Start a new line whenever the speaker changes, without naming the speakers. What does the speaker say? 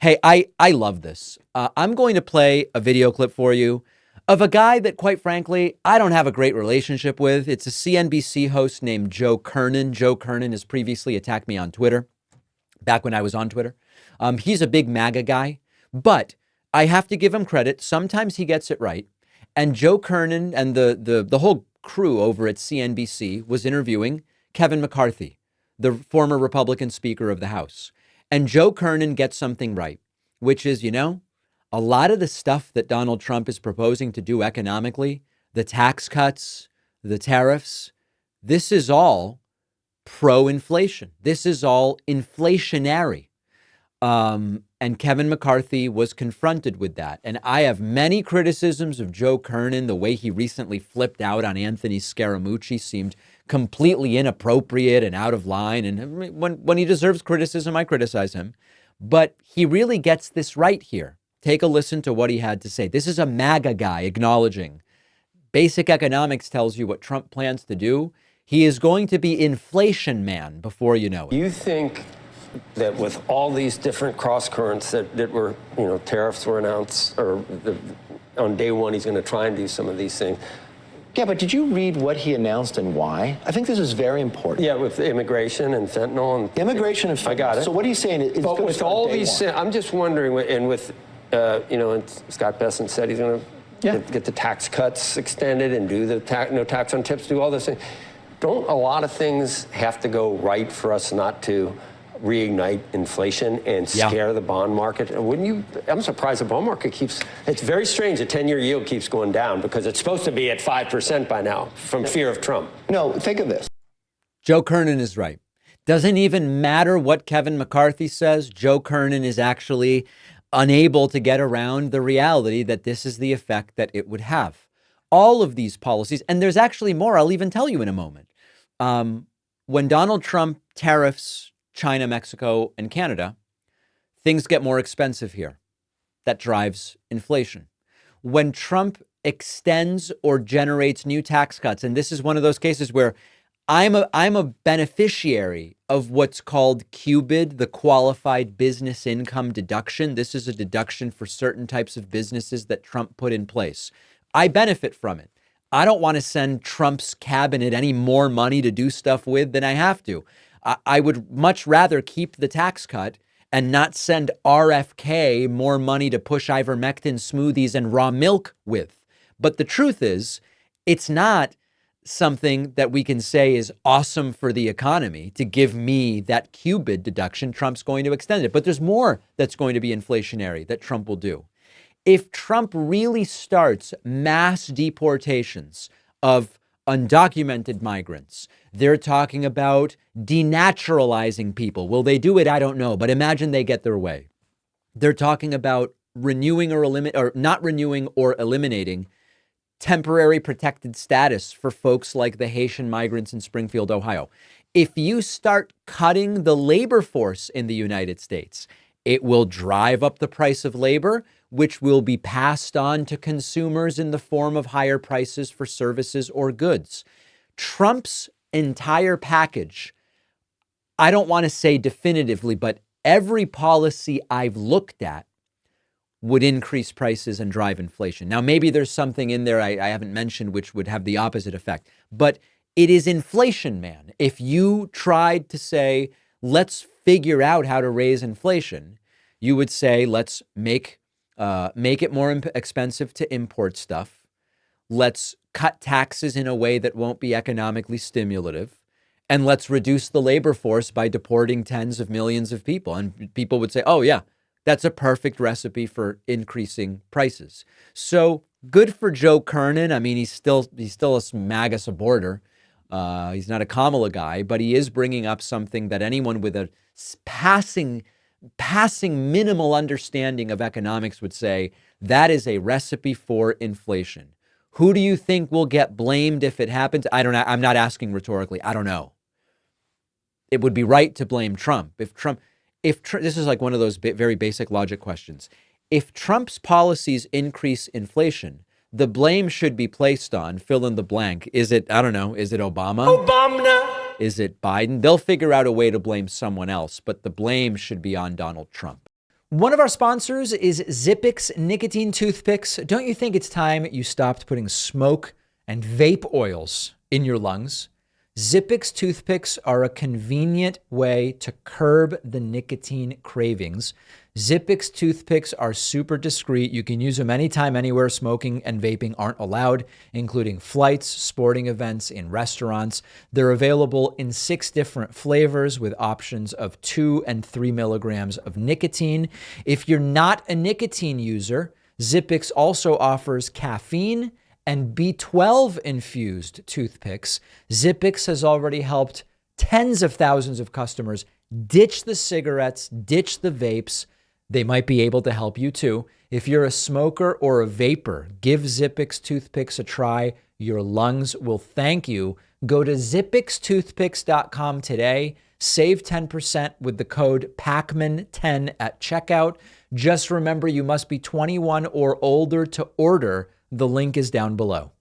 Hey, I love this. I'm going to play a video clip for you of a guy that, quite frankly, I don't have a great relationship with. It's a CNBC host named Joe Kernen. Joe Kernen has previously attacked me on Twitter, back when I was on Twitter. He's a big MAGA guy, but I have to give him credit. Sometimes he gets it right. And Joe Kernen and the whole crew over at CNBC was interviewing Kevin McCarthy, the former Republican Speaker of the House. And Joe Kernen gets something right, which is, a lot of the stuff that Donald Trump is proposing to do economically, the tax cuts, the tariffs, this is all pro-inflation. This is all inflationary. And Kevin McCarthy was confronted with that. And I have many criticisms of Joe Kernen. The way he recently flipped out on Anthony Scaramucci seemed completely inappropriate and out of line. And when he deserves criticism, I criticize him. But he really gets this right here. Take a listen to what he had to say. This is a MAGA guy acknowledging basic economics tells you what Trump plans to do. He is going to be inflation man before you know it.
You think that with all these different cross currents that were, tariffs were announced, or on day one, he's going to try and do some of these things.
Yeah, but did you read what he announced and why? I think this is very important.
Yeah, with immigration and fentanyl. And
immigration and fentanyl.
I got it.
So what are you saying? It's
but with all these, I'm just wondering, and with, and Scott Bessent said he's going to get the tax cuts extended and do the no tax on tips, do all this things. Don't a lot of things have to go right for us not to reignite inflation and scare the bond market? Wouldn't you? I'm surprised the bond market it's very strange. The 10-year yield keeps going down because it's supposed to be at 5% by now from fear of Trump.
No, think of this.
Joe Kernen is right. Doesn't even matter what Kevin McCarthy says. Joe Kernen is actually unable to get around the reality that this is the effect that it would have. All of these policies, and there's actually more, I'll even tell you in a moment. When Donald Trump tariffs China, Mexico, and Canada, things get more expensive here. That drives inflation. When Trump extends or generates new tax cuts, and this is one of those cases where I'm a beneficiary of what's called QBID, the qualified business income deduction. This is a deduction for certain types of businesses that Trump put in place. I benefit from it. I don't want to send Trump's cabinet any more money to do stuff with than I have to. I would much rather keep the tax cut and not send RFK more money to push ivermectin smoothies and raw milk with. But the truth is, it's not something that we can say is awesome for the economy to give me that QBID deduction. Trump's going to extend it. But there's more that's going to be inflationary that Trump will do. If Trump really starts mass deportations of undocumented migrants, they're talking about denaturalizing people. Will they do it? I don't know. But imagine they get their way. They're talking about renewing or not renewing or eliminating temporary protected status for folks like the Haitian migrants in Springfield, Ohio. If you start cutting the labor force in the United States, it will drive up the price of labor, which will be passed on to consumers in the form of higher prices for services or goods. Trump's entire package, I don't want to say definitively, but every policy I've looked at would increase prices and drive inflation. Now, maybe there's something in there I haven't mentioned which would have the opposite effect, but it is inflation, man. If you tried to say, let's figure out how to raise inflation, you would say, let's make it more expensive to import stuff. Let's cut taxes in a way that won't be economically stimulative. And let's reduce the labor force by deporting tens of millions of people. And people would say, oh, yeah, that's a perfect recipe for increasing prices. So good for Joe Kernen. I mean, he's still a MAGA supporter. He's not a Kamala guy, but he is bringing up something that anyone with a passing minimal understanding of economics would say, that is a recipe for inflation. Who do you think will get blamed if it happens? I don't know. I'm not asking rhetorically. I don't know. It would be right to blame Trump. This is like one of those very basic logic questions. If Trump's policies increase inflation, the blame should be placed on fill in the blank. Is it, I don't know, is it Obama? Is it Biden? They'll figure out a way to blame someone else, but the blame should be on Donald Trump. One of our sponsors is Zippix nicotine toothpicks. Don't you think it's time you stopped putting smoke and vape oils in your lungs? Zippix toothpicks are a convenient way to curb the nicotine cravings. Zippix toothpicks are super discreet. You can use them anytime, anywhere smoking and vaping aren't allowed, including flights, sporting events, in restaurants. They're available in 6 different flavors with options of 2 and 3 milligrams of nicotine. If you're not a nicotine user, Zippix also offers caffeine and B12 infused toothpicks. Zippix has already helped tens of thousands of customers ditch the cigarettes, ditch the vapes. They might be able to help you too. If you're a smoker or a vapor, give Zippix toothpicks a try. Your lungs will thank you. Go to zippixtoothpicks.com today. Save 10% with the code PACMAN10 at checkout. Just remember, you must be 21 or older to order. The link is down below.